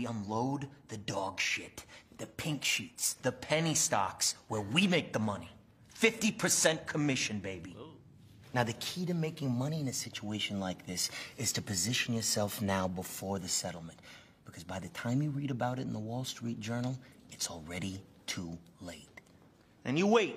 we unload the dog shit, the pink sheets, the penny stocks, where we make the money. 50% commission, baby. Now, the key to making money in a situation like this is to position yourself now before the settlement. Because by the time you read about it in the Wall Street Journal, it's already too late. And you wait.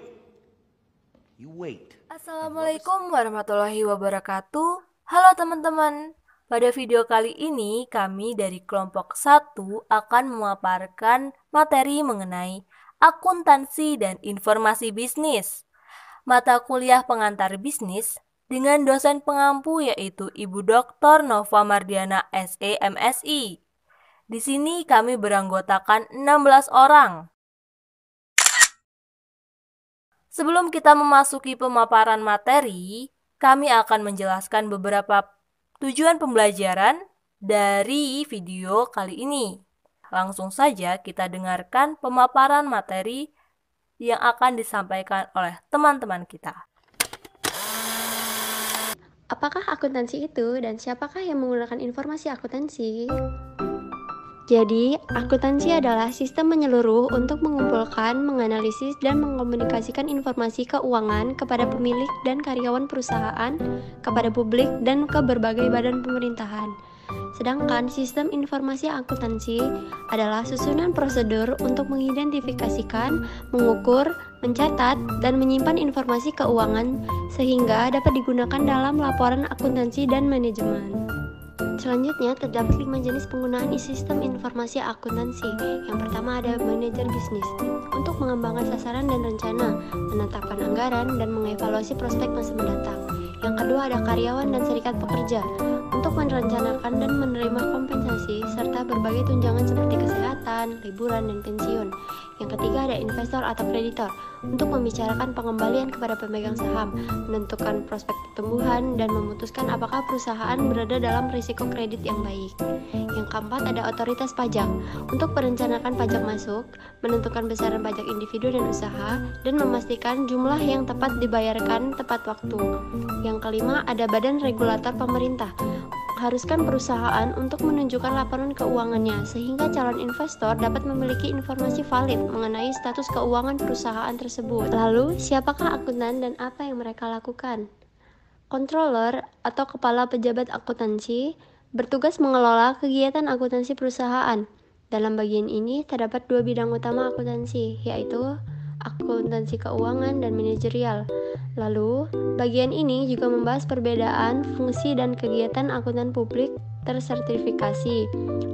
You wait. Assalamualaikum warahmatullahi wabarakatuh. Halo teman-teman. Pada video kali ini, kami dari kelompok 1 akan memaparkan materi mengenai akuntansi dan informasi bisnis. Mata kuliah pengantar bisnis dengan dosen pengampu yaitu Ibu Dr. Nova Mardiana SE MSI. Di sini kami beranggotakan 16 orang. Sebelum kita memasuki pemaparan materi, kami akan menjelaskan beberapa tujuan pembelajaran dari video kali ini. Langsung saja kita dengarkan pemaparan materi yang akan disampaikan oleh teman-teman kita. Apakah akuntansi itu dan siapakah yang menggunakan informasi akuntansi? Jadi, akuntansi adalah sistem menyeluruh untuk mengumpulkan, menganalisis, dan mengkomunikasikan informasi keuangan kepada pemilik dan karyawan perusahaan, kepada publik, dan ke berbagai badan pemerintahan. Sedangkan sistem informasi akuntansi adalah susunan prosedur untuk mengidentifikasikan, mengukur, mencatat, dan menyimpan informasi keuangan sehingga dapat digunakan dalam laporan akuntansi dan manajemen. Selanjutnya, terdapat 5 jenis penggunaan sistem informasi akuntansi. Yang pertama ada manajer bisnis, untuk mengembangkan sasaran dan rencana, menetapkan anggaran, dan mengevaluasi prospek masa mendatang. Yang kedua ada karyawan dan serikat pekerja, untuk merencanakan dan menerima kompensasi, serta berbagai tunjangan seperti kesehatan, liburan, dan pensiun. Yang ketiga ada investor atau kreditor, untuk membicarakan pengembalian kepada pemegang saham, menentukan prospek pertumbuhan, dan memutuskan apakah perusahaan berada dalam risiko kredit yang baik. Yang keempat ada otoritas pajak, untuk merencanakan pajak masuk, menentukan besaran pajak individu dan usaha, dan memastikan jumlah yang tepat dibayarkan tepat waktu. Yang kelima ada badan regulator pemerintah, haruskan perusahaan untuk menunjukkan laporan keuangannya sehingga calon investor dapat memiliki informasi valid mengenai status keuangan perusahaan tersebut. Lalu, siapakah akuntan dan apa yang mereka lakukan? Controller atau kepala pejabat akuntansi bertugas mengelola kegiatan akuntansi perusahaan. Dalam bagian ini terdapat 2 bidang utama akuntansi, yaitu akuntansi keuangan dan manajerial. Lalu, bagian ini juga membahas perbedaan fungsi dan kegiatan akuntan publik tersertifikasi,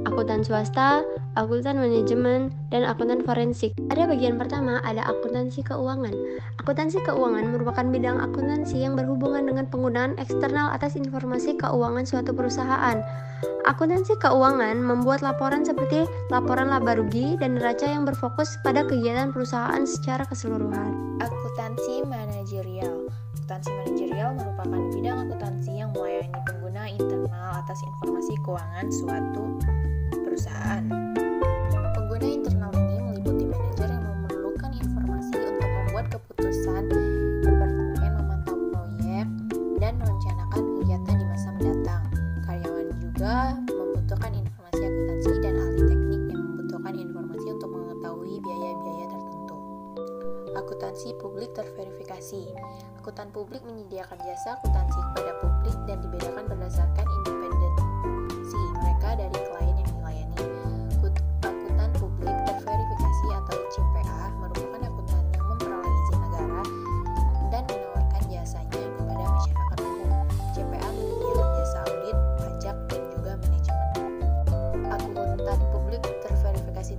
akuntan swasta, akuntan manajemen, dan akuntan forensik. Pada bagian pertama ada akuntansi keuangan. Akuntansi keuangan merupakan bidang akuntansi yang berhubungan dengan penggunaan eksternal atas informasi keuangan suatu perusahaan. Akuntansi keuangan membuat laporan seperti laporan laba rugi dan neraca yang berfokus pada kegiatan perusahaan secara keseluruhan. Akuntansi manajerial. Akuntansi manajerial merupakan bidang akuntansi yang melayani pengguna internal atas informasi keuangan suatu perusahaan. Pengguna internal ini meliputi manajer yang memerlukan informasi untuk membuat keputusan, departemen memantau proyek, dan merencanakan kegiatan di masa mendatang. Karyawan juga membutuhkan informasi akuntansi dan ahli teknik yang membutuhkan informasi untuk mengetahui biaya-biaya tertentu. Akuntansi publik terverifikasi. Akuntan publik menyediakan jasa akuntansi kepada publik dan dibedakan berdasarkan independensi mereka dari klien yang dilayani. Akuntan publik terverifikasi atau CPA merupakan akuntan yang memperoleh izin negara dan menawarkan jasanya kepada masyarakat umum. CPA menyediakan jasa audit, pajak, dan juga manajemen. Akuntan publik terverifikasi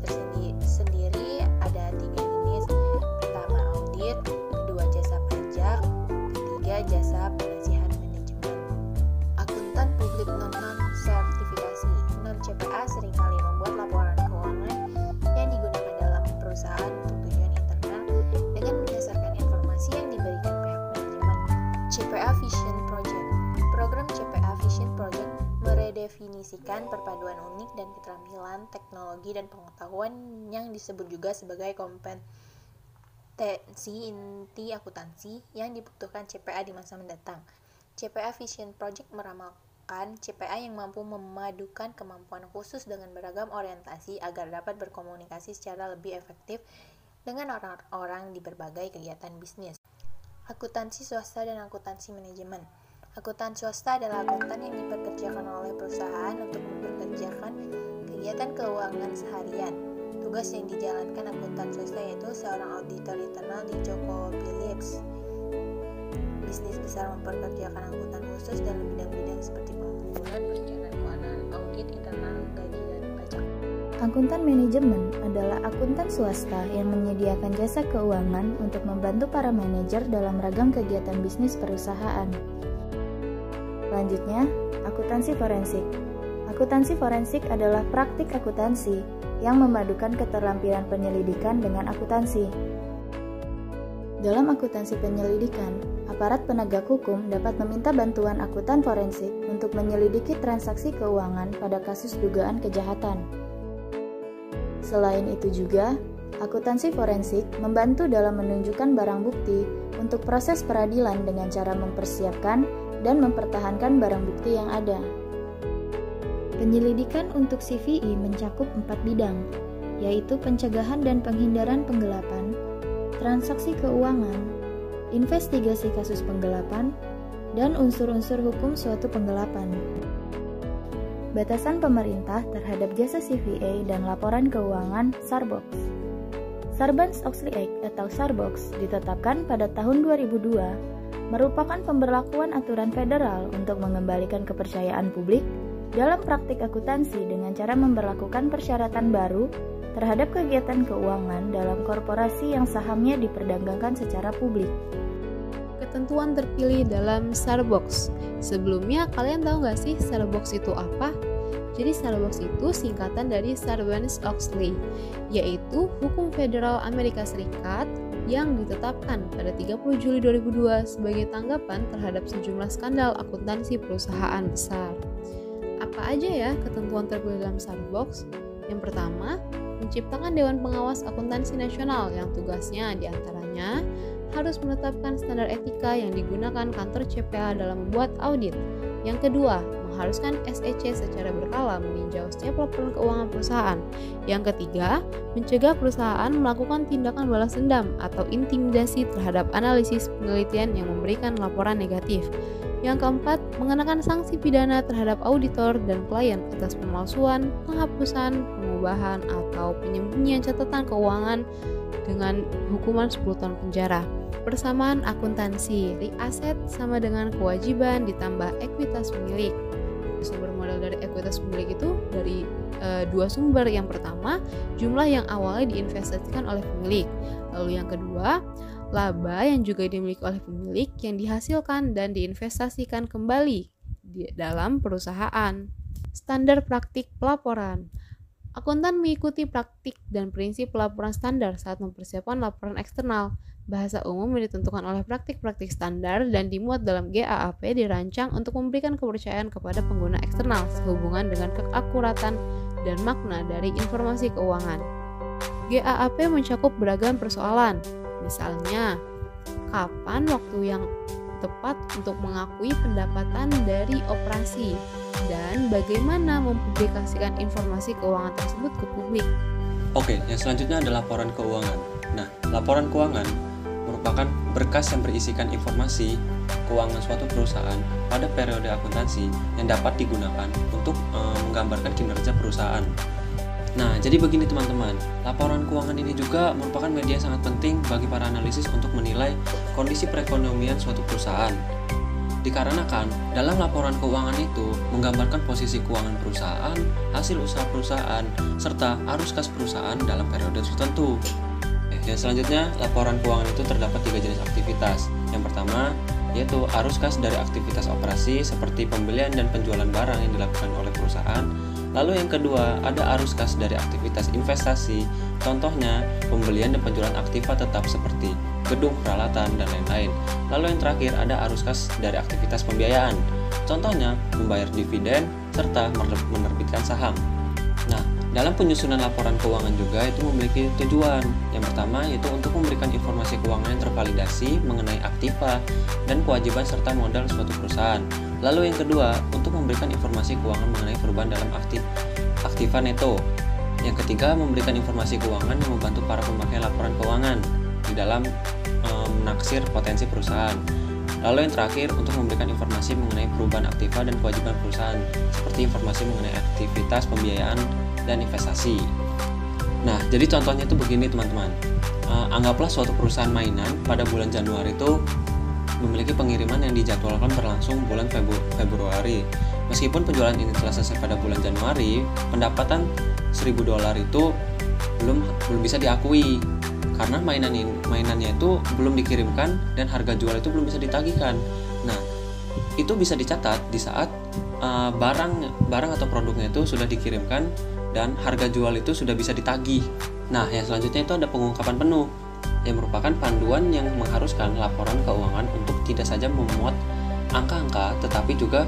sendiri ada 3 jenis. Pertama audit, kedua jasa pajak, ketiga jasa penasihat manajemen. Akuntan publik non-sertifikasi non-CPA seringkali membuat laporan keuangan yang digunakan dalam perusahaan untuk tujuan internal dengan berdasarkan informasi yang diberikan pihak manajemen. CPA Vision Project. Program CPA Vision Project meredefinisikan perpaduan unik dan keterampilan teknologi dan pengetahuan yang disebut juga sebagai kompetensi inti akuntansi yang dibutuhkan CPA di masa mendatang. CPA Vision Project meramalkan merupakan CPA yang mampu memadukan kemampuan khusus dengan beragam orientasi agar dapat berkomunikasi secara lebih efektif dengan orang-orang di berbagai kegiatan bisnis. Akuntansi swasta dan akuntansi manajemen. Akuntan swasta adalah akuntan yang dipekerjakan oleh perusahaan untuk memperkerjakan kegiatan keuangan seharian. Tugas yang dijalankan akuntan swasta yaitu seorang auditor internal di Joko Phillips. Bisnis besar memperkerjakan akuntan khusus dalam bidang-bidang seperti pengumpulan, perencanaan keuangan, audit internal, gaji, dan pajak. Akuntan manajemen adalah akuntan swasta yang menyediakan jasa keuangan untuk membantu para manajer dalam ragam kegiatan bisnis perusahaan. Selanjutnya, akuntansi forensik. Akuntansi forensik adalah praktik akuntansi yang memadukan keterampilan penyelidikan dengan akuntansi. Dalam akuntansi penyelidikan, aparat penegak hukum dapat meminta bantuan akuntan forensik untuk menyelidiki transaksi keuangan pada kasus dugaan kejahatan. Selain itu juga, akuntansi forensik membantu dalam menunjukkan barang bukti untuk proses peradilan dengan cara mempersiapkan dan mempertahankan barang bukti yang ada. Penyelidikan untuk CVI mencakup 4 bidang, yaitu pencegahan dan penghindaran penggelapan, transaksi keuangan, investigasi kasus penggelapan, dan unsur-unsur hukum suatu penggelapan. Batasan pemerintah terhadap jasa CVA dan laporan keuangan Sarbox. Sarbanes-Oxley Act atau Sarbox ditetapkan pada tahun 2002, merupakan pemberlakuan aturan federal untuk mengembalikan kepercayaan publik dalam praktik akuntansi dengan cara memberlakukan persyaratan baru terhadap kegiatan keuangan dalam korporasi yang sahamnya diperdagangkan secara publik. Ketentuan terpilih dalam Sarbox. Sebelumnya, kalian tahu nggak sih Sarbox itu apa? Jadi Sarbox itu singkatan dari Sarbanes-Oxley, yaitu hukum federal Amerika Serikat yang ditetapkan pada 30 Juli 2002 sebagai tanggapan terhadap sejumlah skandal akuntansi perusahaan besar. Apa aja ya ketentuan terpilih dalam Sarbox? Yang pertama, menciptakan Dewan Pengawas Akuntansi Nasional yang tugasnya diantaranya harus menetapkan standar etika yang digunakan kantor CPA dalam membuat audit. Yang kedua, mengharuskan SEC secara berkala meninjau setiap laporan keuangan perusahaan. Yang ketiga, mencegah perusahaan melakukan tindakan balas dendam atau intimidasi terhadap analisis penelitian yang memberikan laporan negatif. Yang keempat, mengenakan sanksi pidana terhadap auditor dan klien atas pemalsuan, penghapusan, pengubahan, atau penyembunyian catatan keuangan dengan hukuman 10 tahun penjara. Persamaan akuntansi, aset sama dengan kewajiban ditambah ekuitas pemilik. Sumber modal dari ekuitas pemilik itu dari dua sumber. Yang pertama, jumlah yang awalnya diinvestasikan oleh pemilik. Lalu yang kedua, laba yang juga dimiliki oleh pemilik yang dihasilkan dan diinvestasikan kembali di dalam perusahaan. Standar praktik pelaporan. Akuntan mengikuti praktik dan prinsip pelaporan standar saat mempersiapkan laporan eksternal. Bahasa umum yang ditentukan oleh praktik-praktik standar dan dimuat dalam GAAP dirancang untuk memberikan kepercayaan kepada pengguna eksternal sehubungan dengan keakuratan dan makna dari informasi keuangan. GAAP mencakup beragam persoalan, misalnya, kapan waktu yang tepat untuk mengakui pendapatan dari operasi, dan bagaimana mempublikasikan informasi keuangan tersebut ke publik. Oke, yang selanjutnya adalah laporan keuangan. Nah, laporan keuangan merupakan berkas yang berisikan informasi keuangan suatu perusahaan pada periode akuntansi yang dapat digunakan untuk menggambarkan kinerja perusahaan. Nah, jadi begini teman-teman, laporan keuangan ini juga merupakan media sangat penting bagi para analisis untuk menilai kondisi perekonomian suatu perusahaan. Dikarenakan dalam laporan keuangan itu menggambarkan posisi keuangan perusahaan, hasil usaha perusahaan, serta arus kas perusahaan dalam periode tertentu. Yang selanjutnya, laporan keuangan itu terdapat 3 jenis aktivitas. Yang pertama, yaitu arus kas dari aktivitas operasi seperti pembelian dan penjualan barang yang dilakukan oleh perusahaan. Lalu yang kedua, ada arus kas dari aktivitas investasi, contohnya pembelian dan penjualan aktiva tetap seperti gedung, peralatan, dan lain-lain. Lalu yang terakhir, ada arus kas dari aktivitas pembiayaan, contohnya membayar dividen, serta menerbitkan saham. Nah, dalam penyusunan laporan keuangan juga itu memiliki tujuan. Yang pertama yaitu untuk memberikan informasi keuangan yang tervalidasi mengenai aktiva dan kewajiban serta modal suatu perusahaan. Lalu yang kedua, untuk memberikan informasi keuangan mengenai perubahan dalam aktiva neto. Yang ketiga, memberikan informasi keuangan yang membantu para pemakai laporan keuangan di dalam menaksir potensi perusahaan. Lalu yang terakhir, untuk memberikan informasi mengenai perubahan aktiva dan kewajiban perusahaan, seperti informasi mengenai aktivitas pembiayaan dan investasi. Nah, jadi contohnya itu begini teman-teman. Anggaplah suatu perusahaan mainan pada bulan Januari itu memiliki pengiriman yang dijadwalkan berlangsung bulan Februari. Meskipun penjualan ini telah selesai pada bulan Januari, pendapatan $1.000 itu belum bisa diakui karena mainannya itu belum dikirimkan dan harga jual itu belum bisa ditagihkan. Nah, itu bisa dicatat di saat barang atau produknya itu sudah dikirimkan dan harga jual itu sudah bisa ditagih. Nah, yang selanjutnya itu ada pengungkapan penuh, yang merupakan panduan yang mengharuskan laporan keuangan untuk tidak saja memuat angka-angka, tetapi juga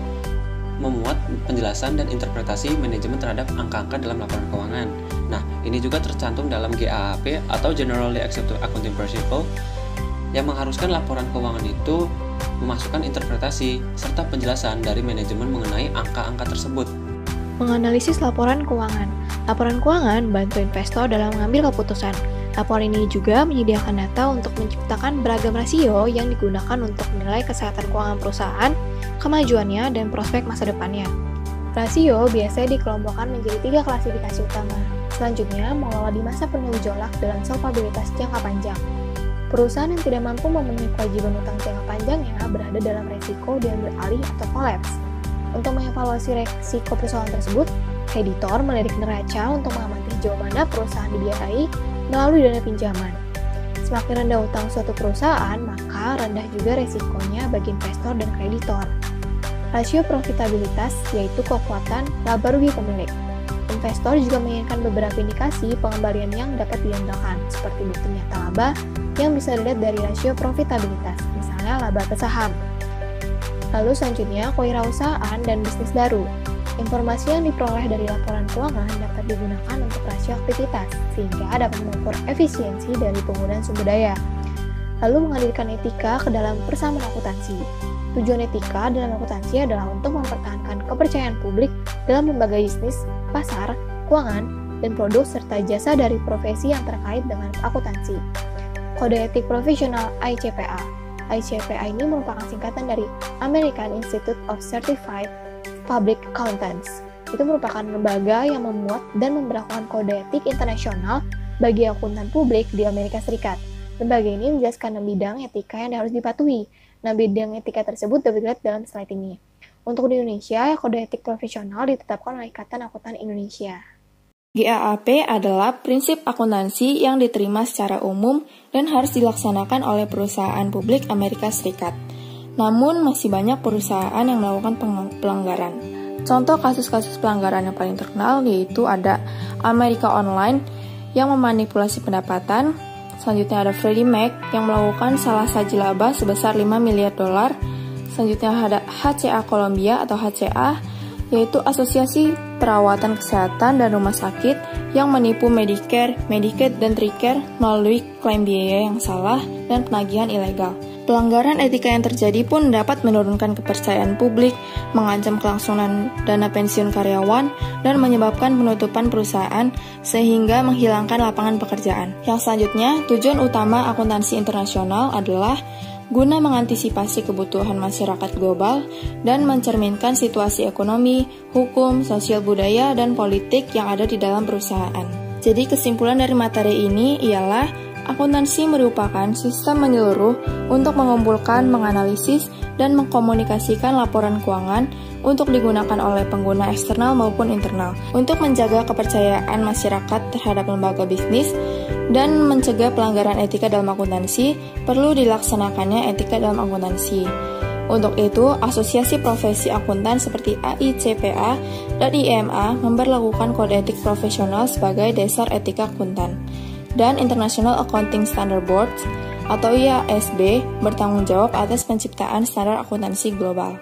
memuat penjelasan dan interpretasi manajemen terhadap angka-angka dalam laporan keuangan. Nah, ini juga tercantum dalam GAAP atau Generally Accepted Accounting Principles yang mengharuskan laporan keuangan itu memasukkan interpretasi serta penjelasan dari manajemen mengenai angka-angka tersebut. Menganalisis laporan keuangan. Laporan keuangan bantu investor dalam mengambil keputusan. Laporan ini juga menyediakan data untuk menciptakan beragam rasio yang digunakan untuk menilai kesehatan keuangan perusahaan, kemajuannya, dan prospek masa depannya. Rasio biasanya dikelompokkan menjadi 3 klasifikasi utama. Selanjutnya, mengelola di masa penuh gejolak dalam solvabilitas jangka panjang. Perusahaan yang tidak mampu memenuhi kewajiban utang jangka panjangnya berada dalam resiko diambil alih atau kolaps. Untuk mengevaluasi resiko persoalan tersebut, kreditor melirik neraca untuk mengamati sejauh mana perusahaan dibiayai melalui dana pinjaman. Semakin rendah utang suatu perusahaan, maka rendah juga resikonya bagi investor dan kreditor. Rasio profitabilitas yaitu kekuatan laba rugi pemilik. Investor juga menginginkan beberapa indikasi pengembalian yang dapat diandalkan, seperti bukti nyata laba yang bisa dilihat dari rasio profitabilitas, misalnya laba ke saham. Lalu selanjutnya, kewirausahaan dan bisnis baru. Informasi yang diperoleh dari laporan keuangan dapat digunakan untuk rasio aktivitas, sehingga dapat mengukur efisiensi dari penggunaan sumber daya. Lalu menghadirkan etika ke dalam persamaan akuntansi. Tujuan etika dalam akuntansi adalah untuk mempertahankan kepercayaan publik dalam lembaga bisnis, pasar, keuangan, dan produk serta jasa dari profesi yang terkait dengan akuntansi. Kode etik profesional ICPA. ICPA ini merupakan singkatan dari American Institute of Certified Public Accountants. Itu merupakan lembaga yang memuat dan memberlakukan kode etik internasional bagi akuntan publik di Amerika Serikat. Lembaga ini menjelaskan 6 bidang etika yang harus dipatuhi. Nah, bidang etika tersebut dapat dilihat dalam slide ini. Untuk di Indonesia, kode etik profesional ditetapkan oleh Ikatan Akuntan Indonesia. GAAP adalah prinsip akuntansi yang diterima secara umum dan harus dilaksanakan oleh perusahaan publik Amerika Serikat. Namun, masih banyak perusahaan yang melakukan pelanggaran. Contoh kasus-kasus pelanggaran yang paling terkenal yaitu ada America Online yang memanipulasi pendapatan. Selanjutnya ada Freddie Mac yang melakukan salah saji laba sebesar $5 miliar. Selanjutnya ada HCA Columbia atau HCA, yaitu Asosiasi Perawatan Kesehatan dan Rumah Sakit yang menipu Medicare, Medicaid, dan Tricare melalui klaim biaya yang salah dan penagihan ilegal. Pelanggaran etika yang terjadi pun dapat menurunkan kepercayaan publik, mengancam kelangsungan dana pensiun karyawan, dan menyebabkan penutupan perusahaan sehingga menghilangkan lapangan pekerjaan. Yang selanjutnya, tujuan utama akuntansi internasional adalah guna mengantisipasi kebutuhan masyarakat global dan mencerminkan situasi ekonomi, hukum, sosial budaya, dan politik yang ada di dalam perusahaan. Jadi kesimpulan dari materi ini ialah akuntansi merupakan sistem menyeluruh untuk mengumpulkan, menganalisis, dan mengkomunikasikan laporan keuangan untuk digunakan oleh pengguna eksternal maupun internal untuk menjaga kepercayaan masyarakat terhadap lembaga bisnis dan mencegah pelanggaran etika dalam akuntansi. Perlu dilaksanakannya etika dalam akuntansi. Untuk itu, asosiasi profesi akuntan seperti AICPA dan IMA memberlakukan kode etik profesional sebagai dasar etika akuntan. Dan International Accounting Standard Board atau IASB bertanggung jawab atas penciptaan standar akuntansi global.